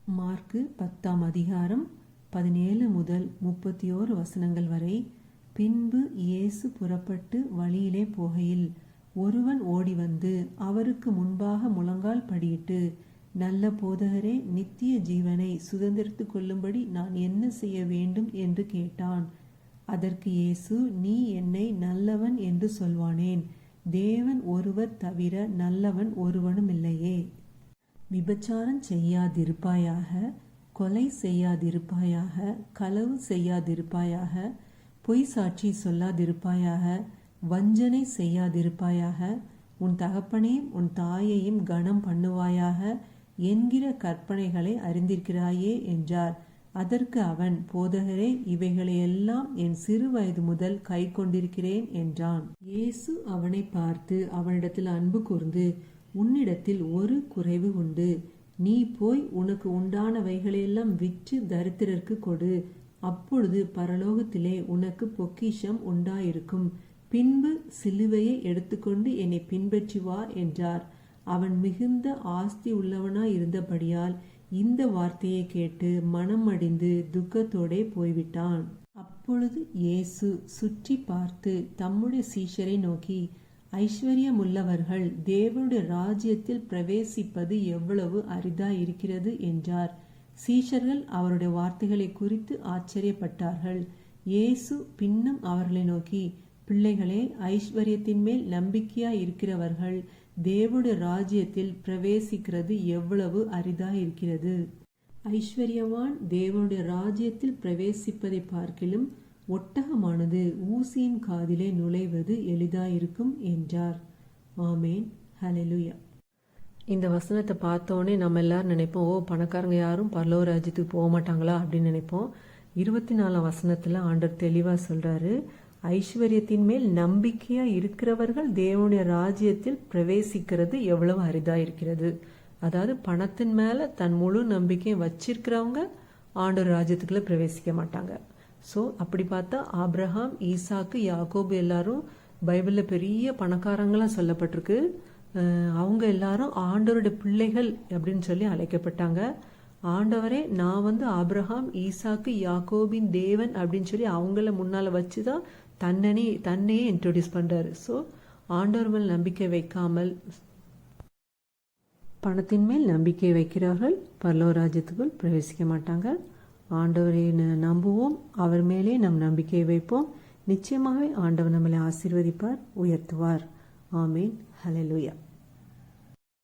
Mark 10ஆம் அதிகாரம் 17 முதல் 31 வசனங்கள் வரை. பின்பு இயேசு புறப்பட்டு வழியிலே போகையில் ஒருவன் ஓடி வந்து அவருக்கு முன்பாக முழங்கால் படியிட்டு, நல்ல போதகரே, நித்திய ஜீவனை சுதந்திரித்துக் கொள்ளும்படி நான் என்ன செய்ய வேண்டும் என்று கேட்டான். அதற்கு இயேசு, நீ என்னை நல்லவன் என்று சொல்வானேன்? தேவன் ஒருவர் தவிர நல்லவன் ஒருவனுமில்லையே. விபச்சாரம் செய்யாதிருப்பாயாக, கொலை செய்யாதிருப்பாயாக, களவு செய்யாதிருப்பாயாக, பொய் சாட்சி சொல்லாதிருப்பாயாக, வஞ்சனை செய்யாதிருப்பாயாக, உன் தகப்பனையும் உன் தாயையும் கனம் பண்ணுவாயாக என்கிற கற்பனைகளை அறிந்திருக்கிறாயே என்றார். அதற்கு அவன், போதகரே, இவைகளையெல்லாம் என் சிறு வயது முதல் கை கொண்டிருக்கிறேன் என்றான். இயேசு அவனை பார்த்து அவனிடத்தில் அன்பு கூர்ந்து, உன்னிடத்தில் ஒரு குறைவு உண்டு. நீ போய் உனக்கு உண்டானவைகளையெல்லாம் விற்று தரித்திரருக்கு கொடு, அப்பொழுது பரலோகத்திலே உனக்கு பொக்கிஷம் உண்டாயிருக்கும். பின்பு சிலுவையை எடுத்துக்கொண்டு என்னை பின்பற்றி வா என்றார். அவன் மிகுந்த ஆஸ்தி உள்ளவனாயிருந்தபடியால் இந்த வார்த்தையை கேட்டு மனம் அடிந்து துக்கத்தோடே போய்விட்டான். அப்பொழுது இயேசு சுற்றி பார்த்து தம்முடைய சீஷரை நோக்கி, ஐஸ்வர்யமுள்ளவர்கள் தேவனுடைய ராஜ்யத்தில் பிரவேசிப்பது எவ்வளவு அரிதாயிருக்கிறது என்றார். சீஷர்கள் அவருடைய வார்த்தைகளை குறித்து ஆச்சரியப்பட்டார்கள். இயேசு பின்னும் அவர்களை நோக்கி, பிள்ளைகளே, ஐஸ்வர்யத்தின் மேல் நம்பிக்கையாய் இருக்கிறவர்கள் தேவனுடைய ராஜ்யத்தில் பிரவேசிக்கிறது எவ்வளவு அரிதாயிருக்கிறது. ஐஸ்வர்யவான் தேவனுடைய ராஜ்யத்தில் பிரவேசிப்பதை பார்க்கிலும் ஒட்டகமானது ஊசியின் காதிலே நுழைவது எளிதாயிருக்கும் என்றார். ஆமேன். ஹல்லேலூயா. இந்த வசனத்தை பார்த்தோன்னே நம்ம எல்லாரும் நினைப்போம், பணக்காரங்க யாரும் பரலோக ராஜ்யத்துக்கு போக மாட்டாங்களா அப்படின்னு நினைப்போம். 24ஆம் வசனத்துல ஆண்டவர் தெளிவா சொல்றாரு, ஐஸ்வர்யத்தின் மேல் நம்பிக்கையா இருக்கிறவர்கள் தேவனுடைய ராஜ்யத்தில் பிரவேசிக்கிறது எவ்வளவு அரிதா இருக்கிறது. அதாவது பணத்தின் மேல தன் முழு நம்பிக்கையை வச்சிருக்கிறவங்க ஆண்டவர் ராஜ்யத்துக்குள்ள பிரவேசிக்க மாட்டாங்க. ஸோ அப்படி பார்த்தா ஆபிரகாம், ஈசாக்கு, யாக்கோபு எல்லாரும் பைபிளில் பெரிய பணக்காரங்களாம் சொல்லப்பட்டிருக்கு. அவங்க எல்லாரும் ஆண்டவருடைய பிள்ளைகள் அப்படின்னு சொல்லி அழைக்கப்பட்டாங்க. ஆண்டவரே, நான் ஆபிரகாம், ஈசாக்கு, யாக்கோபின் தேவன் அப்படின்னு சொல்லி அவங்கள முன்னால் வச்சு தான் தன்னையே இன்ட்ரோடியூஸ் பண்ணுறாரு. ஸோ ஆண்டவர் மேல் நம்பிக்கை வைக்காமல் பணத்தின் மேல் நம்பிக்கை வைக்கிறார்கள் பரலோக ராஜ்யத்துக்குள் பிரவேசிக்க மாட்டாங்க. ஆண்டவரை நம்புவோம், அவர் மேலே நம் நம்பிக்கையை வைப்போம். நிச்சயமாகவே ஆண்டவர் நம்மளை ஆசீர்வதிப்பார், உயர்த்துவார். ஆமேன். ஹல்லேலூயா.